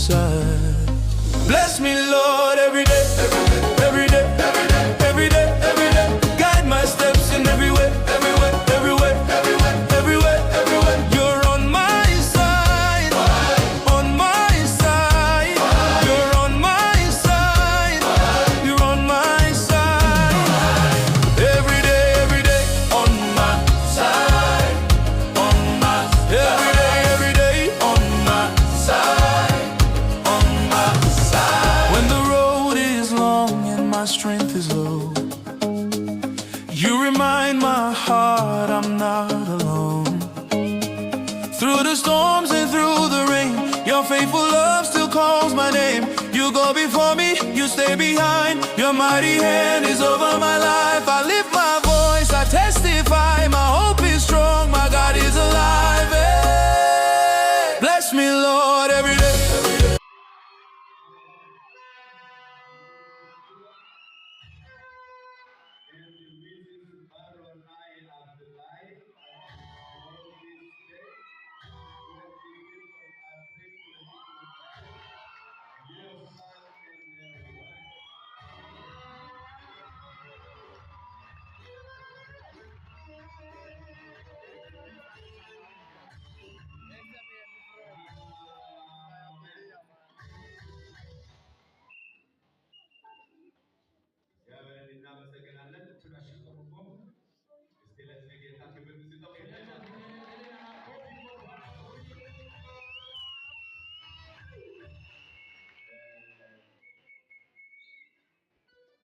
side. Bless me, Lord, every day, every day, every day, every day, every day. Guide my steps in every way, everywhere, everywhere, everywhere, everywhere, everywhere. You're on my side, on my side. You're on my side, you're on my side. Every day, on my side, on my. Every day, on my side, on my side. When the road is long and my strength is low, you remind my heart I'm not alone. Through the storms and through the rain, your faithful love still calls my name. You go before me, you stay behind. Your mighty hand is over my life. I live